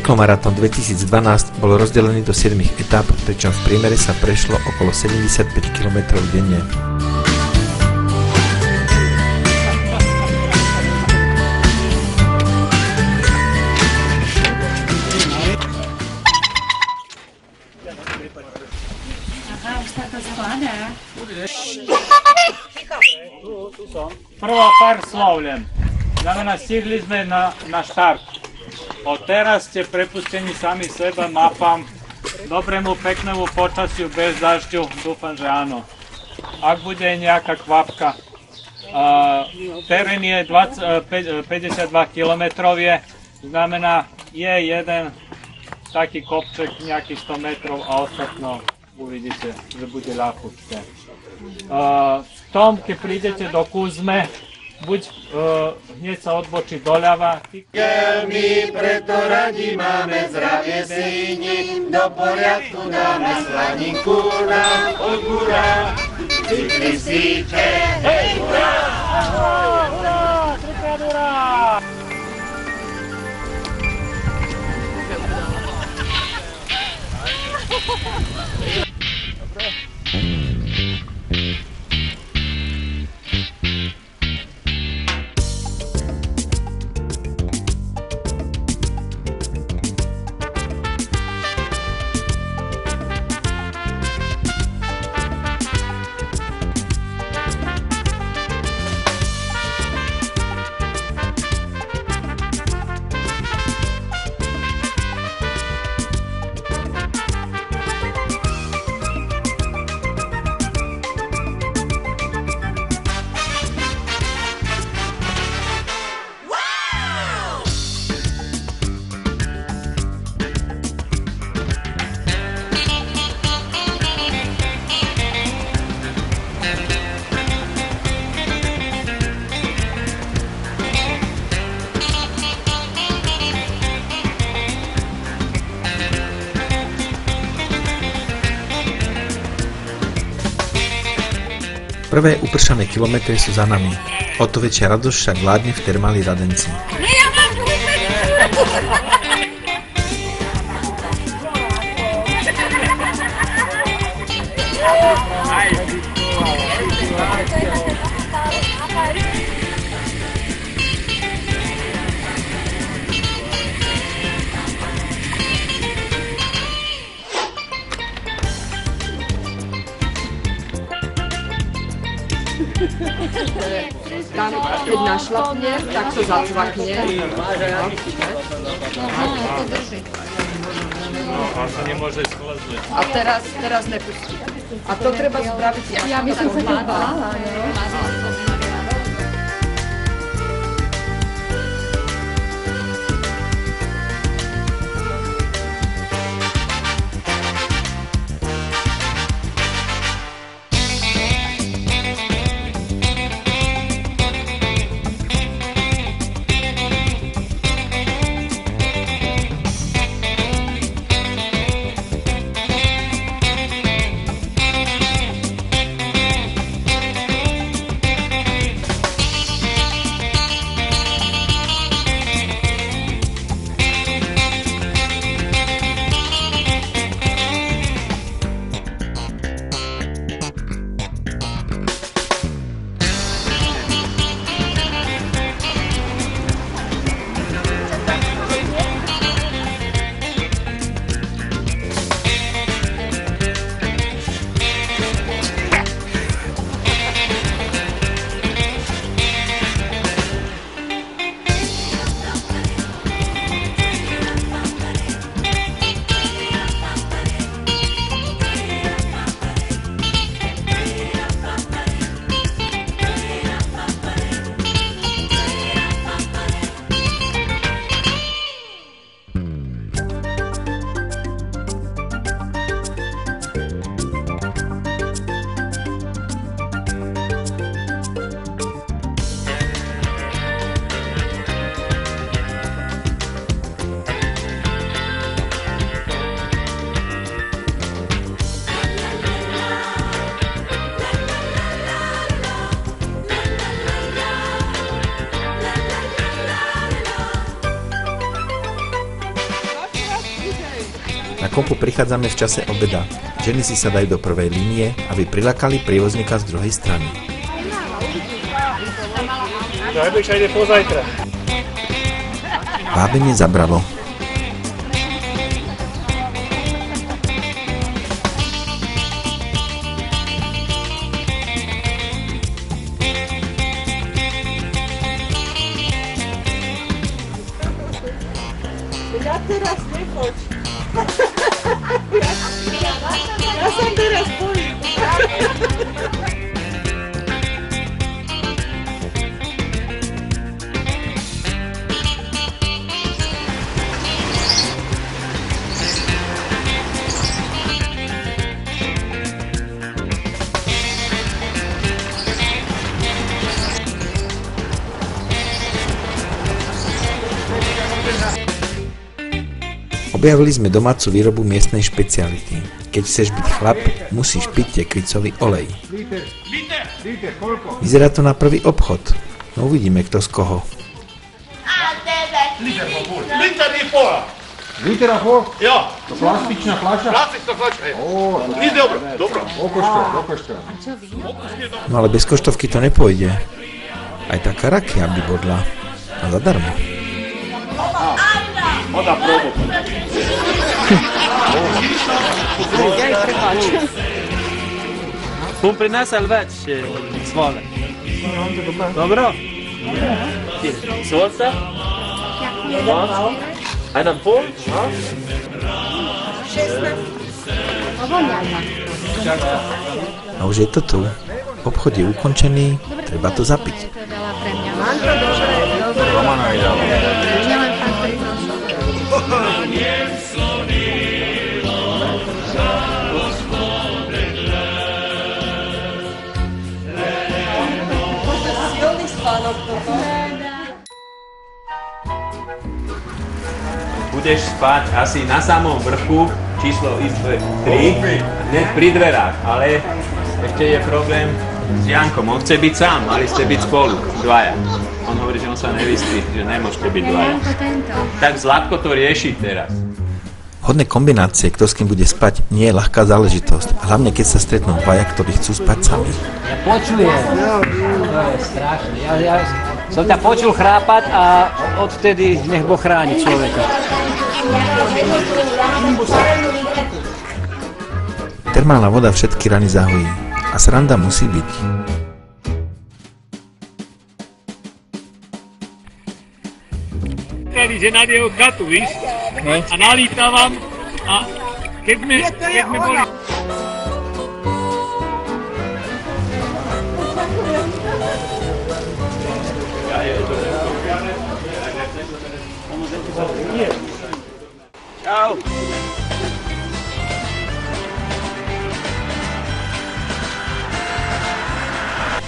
Cyklomaratón 2012 bol rozdelený do 7 etáp, pričom v priemere sa prešlo okolo 75 km denne. Prvo pár slov len. Znamená, stigli sme na štart. Od teraz ste prepustení sami seba, mapám, dobrému, peknému počasiu, bez dažďu, dúfam, že áno. Ak bude nejaká kvapka, terén je 52 km, znamená, je jeden taký kopček, nejakých 100 metrov a ostatno uvidíte, že bude ľahúčke. V tom, keď prídete do Kuzme, buď hneď sa odbočiť doľava. My preto radi máme zdravie síni, do poriadku dáme slaninku nám od hurá. Cyklistíče, hej, hurá! Hurá, trikrát hurá! Prvé upršané kilometre sú za nami. O to väčšia radosť však vládne v termáli Radenci. Tam, keď našlapne, tak to zacvakne. A sa nemôže sklznúť. A teraz nepustí. A to treba spraviť. Ja by som sa to bála. kompu prichádzame v čase obeda. Ženy si sadajú do prvej línie, aby prilákali prievozníka z druhej strany. Najbližšia ide pozajtra. Vábenie zabralo. Ja teraz nechoď. Ja som teraz bojím. Objavili sme domácu výrobu miestnej špeciality. Keď chceš byť chlap, musíš piť tekricový olej. Vyzerá to na prvý obchod. No uvidíme, kto z koho. Liter a pol? Jo, To plastičná fľaša? plastičná fľaša, hej. Nič dobro. Do košťa. No ale bez koštovky to nepôjde. Aj taká rakia by bodla. A zadarmo. Voda probu. Bun prin salvat și smoală. Dobro? Solta? Einen Pol? A už je to tu. Obchod je ukončený, treba to zapiť. Budeš spať asi na samom vrchu, číslo izbe 3, hneď pri dverách, ale ešte je problém s Jankom, on chce byť sám, mali ste byť spolu, dvaja. On hovorí, že on sa nevyspí, že nemôžete byť dvaja. Tak Zlatko to rieši teraz. Hodné kombinácie, kto s kým bude spať, nie je ľahká záležitosť. Hlavne keď sa stretnú dvaja, ktorí chcú spať sami. Ja počujem, to je strašné. Ja som ťa počul chrápať a odvtedy nech Boh chráni človeka. Termálna voda všetky rany zahojí. A sranda musí byť. Že na jeho chatu, víš? A nalítavam a keď sme boli... Čau.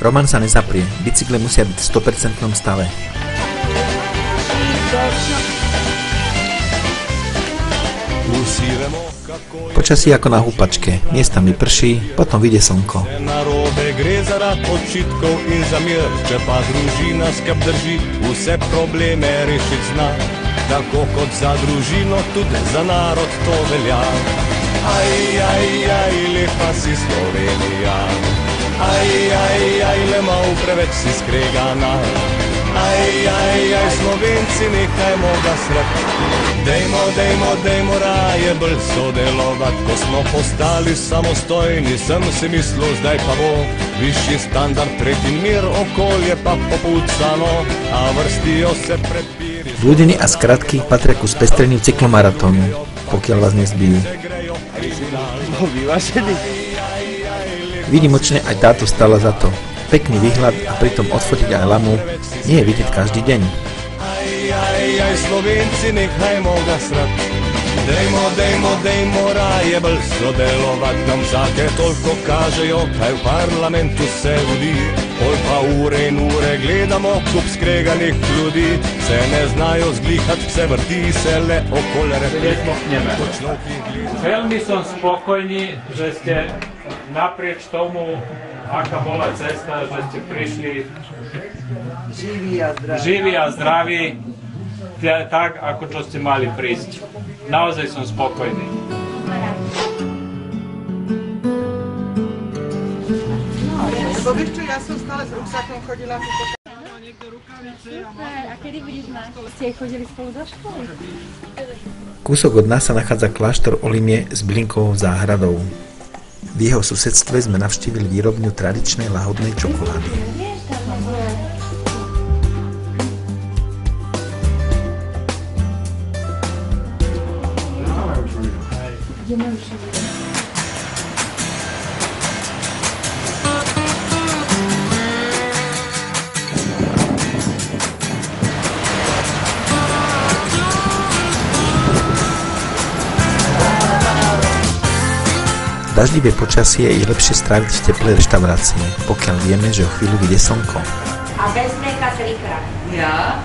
Roman sa nezaprie, bicykle musia byť v 100% stave. Počasí ako na húpačke, miestami prší, potom vyjde slnko. Narobe gre za rad očitkov in za mir, če pa družina skrb drži, vse probleme rešit zna. Tako kot za družino, tudi za narod to velja. Aj, lepa si Slovenija. Aj, le mal preveč si skregana. Aj, Slovenci nehajmo ga srat. Dejmo raje bolj sodelovat. Ko smo postali samostojni, sem si mislil, zdaj pa bo višji standard, tretji mir, okolje pa popucano, a vrstijo se predpiri. Blúdiny a skratky patria ku spestreniu cyklomaratónu, pokiaľ vás nezbijú. Výnimočne aj táto stála za to. Pekný výhľad a pritom odfotiť aj lamu nie je vidieť každý deň. Aj, Slovenci nehajmo ga srat. Dejmo raje bolj sodelovat. Nam vsake toliko kažejo, kaj v parlamentu se vodi. Pol pa ure in ure gledamo kup skreganih ljudi. Se ne znajo zglihat, se vrti se le okol replika. Veľmi som spokojný, že ste naprieč tomu, aká bola cesta, že ste prišli živí a zdraví, tak ako čo ste mali prísť. Naozaj som spokojný. Lebo vieš čo, ja som stále s ruksakom chodila túto. Super, a kedy budeš mať? Ste chodili spolu do školy? Kúsok od nás sa nachádza kláštor Olimie s bylinkovou záhradou. V jeho susedstve sme navštívili výrobňu tradičnej lahodnej čokolády. Daždivé počasie je lepšie stráviť v teplej reštaurácii, pokiaľ vieme, že o chvíľu vyjde slnko. A bez mlieka trikrát. Ja?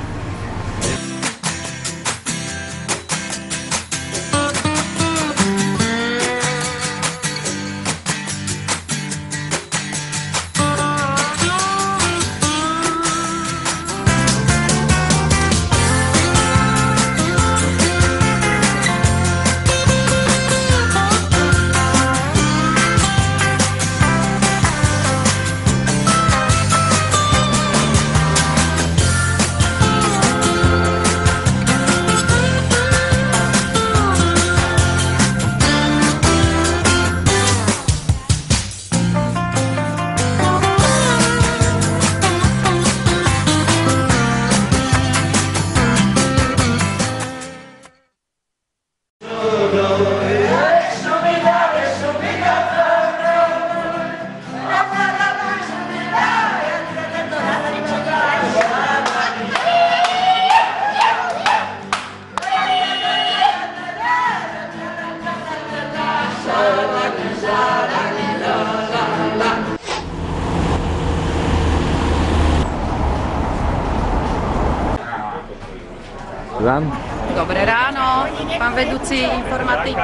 Dobré ráno, pán vedúci informatik.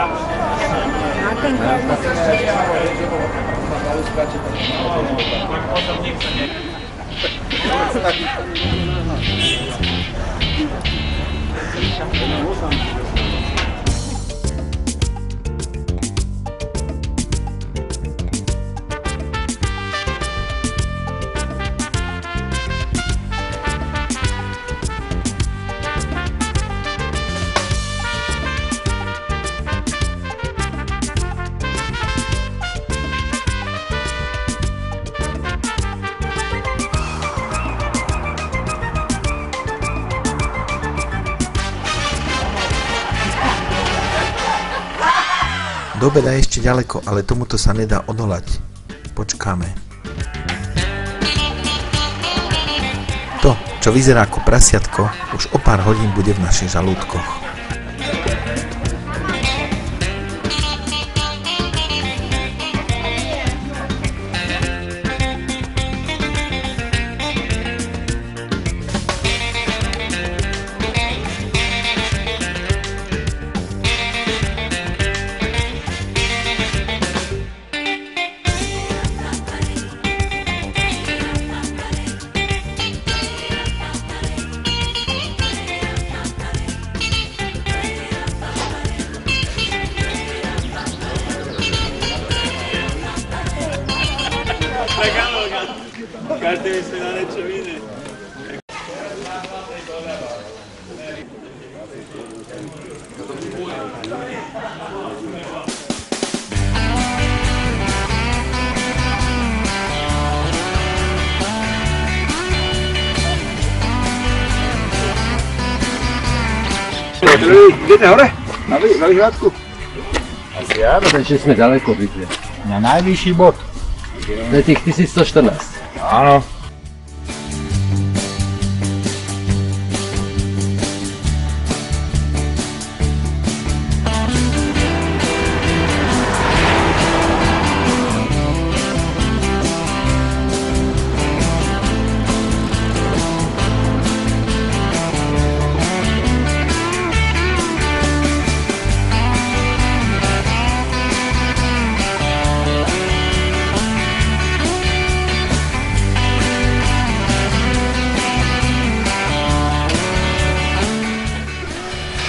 Do obeda je ešte ďaleko, ale tomuto sa nedá odolať. Počkáme. To, čo vyzerá ako prasiatko, už o pár hodín bude v našich žalúdkoch. Každý myslí na niečo iné. Idete hore? Na vyhľadku? Asi áno, takže sme ďaleko byli. Na najvyšší bod. To je tých 1114. Áno.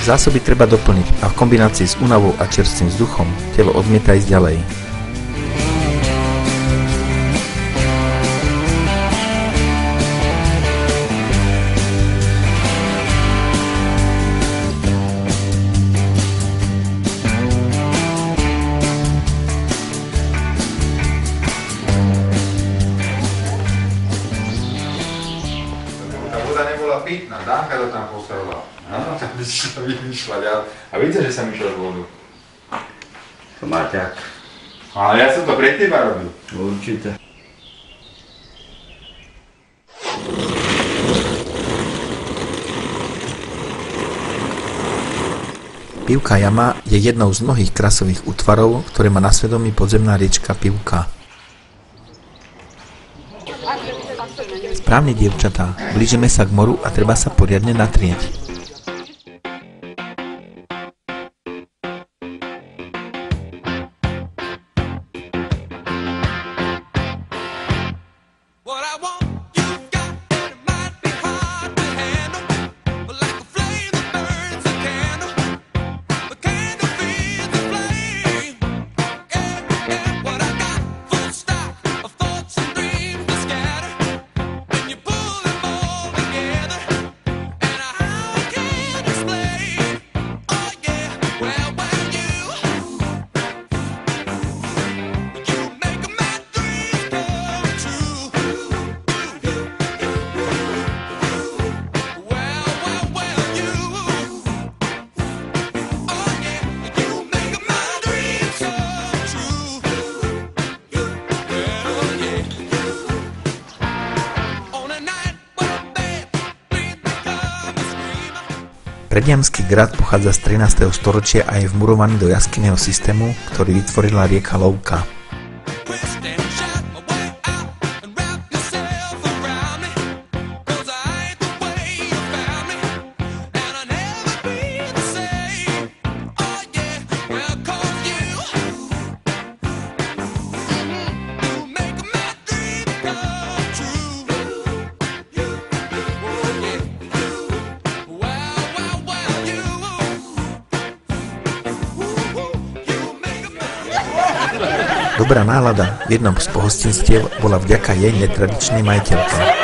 Zásoby treba doplniť a v kombinácii s únavou a čerstvým vzduchom telo odmieta ísť ďalej. chlapík, na Dánka to tam postavila. Áno, tam by si to vymýšľať. A víte, že som išiel z vodu. To Maťák. Ale ja som to pre teba robil. Určite. Pivká jama je jednou z mnohých krasových útvarov, ktoré má na svedomí podzemná riečka Pivka. Správne, dievčatá, blížime sa k moru a treba sa poriadne natrieť. Predjamský grad pochádza z 13. storočia a je vmurovaný do jaskyného systému, ktorý vytvorila rieka Lovka. Dobrá nálada v jednom z pohostinstiev bola vďaka jej netradičnej majiteľke.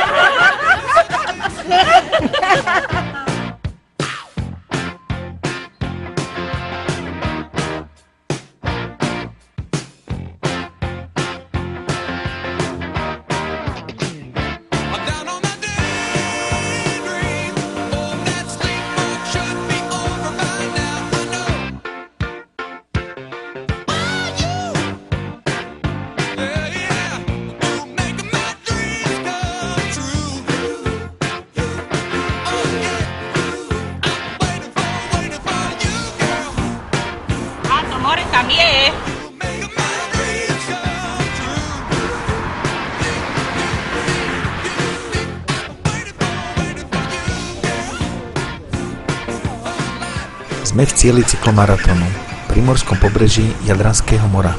Sme v cieli cyklomaratónu, pri morskom pobreží Jadranského mora.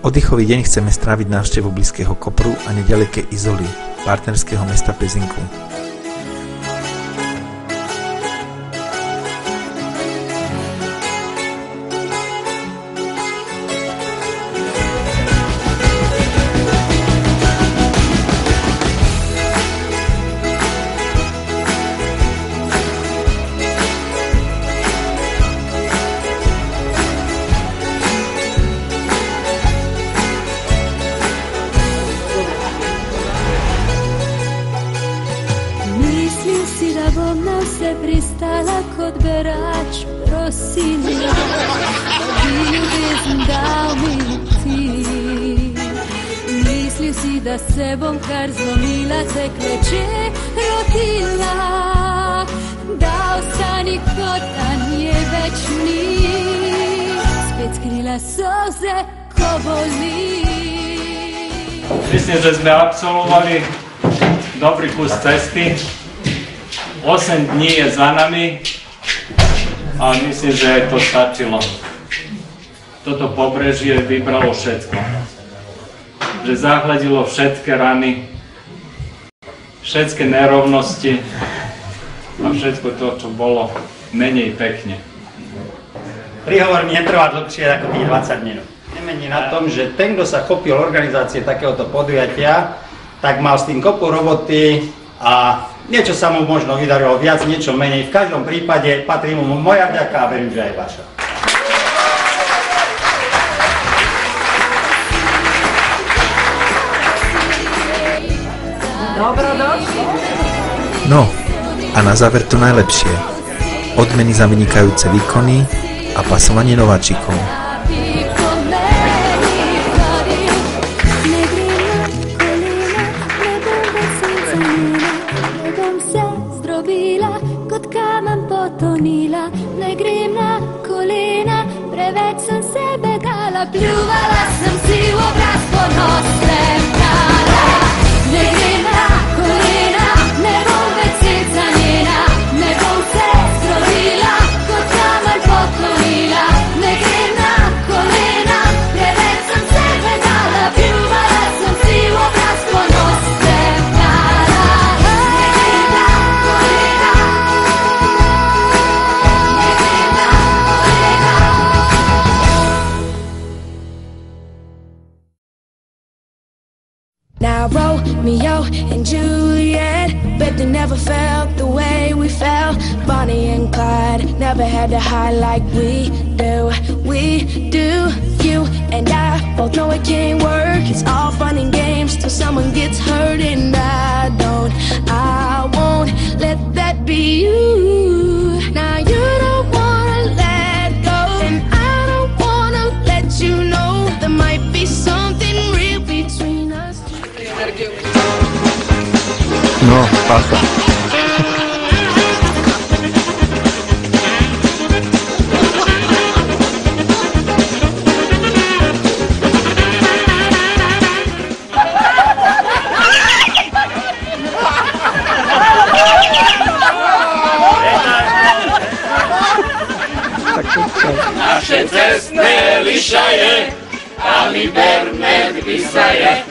Oddychový deň chceme stráviť návštevu blízkeho Kopru a nedalekej Izoly, partnerského mesta Pezinku. Pristala kod berač prosinja, bi ljubezn dal mi ti. Mislil si da sebom kar zlomila te kleče rodila, da ostani kot da nije več ni. Spet skrila solze ko boli. Myslím, že sme absolvovali dobrý kus cesty. 8 dní je za nami a myslím, že to stačilo. Toto pobrežie vybralo všetko. Že zahladilo všetky rany, všetky nerovnosti a všetko to, čo bolo menej pekne. Príhovor mi netrvá dlhšie ako tých 20 minút. Nemení na tom, že ten, kto sa chopil organizácie takéhoto podujatia, tak mal s tým kopu roboty a niečo sa mu možno vydarilo viac, niečo menej. V každom prípade patrí mu moja vďaka a verím, že aj vaša. Dobrodošli. No, a na záver to najlepšie. Odmeny za vynikajúce výkony a pasovanie nováčikov. Ne grem na kolena, preveč sem se begala, pljuvala sem si v obraz, ponos sem dala. Ne grem na kolena, ne bom več senca njena, ne bom se zdrobila, kot kamen poklonila. Ne grem na kolena, preveč sem se begala, pljuvala sem si v obraz, ponos sem dala. Ne grem na kolena. Now Romeo and Juliet, but they never felt the way we felt. Bonnie and Clyde never had to hide like we do. We do. You and I both know it can't work. It's all fun and games till someone gets hurt, and I won't let that be you. Now you don't wanna let go, and I don't wanna let you know there might be something real between us. No, pasa. Naše cestné lišaje, a mi berme vysaje.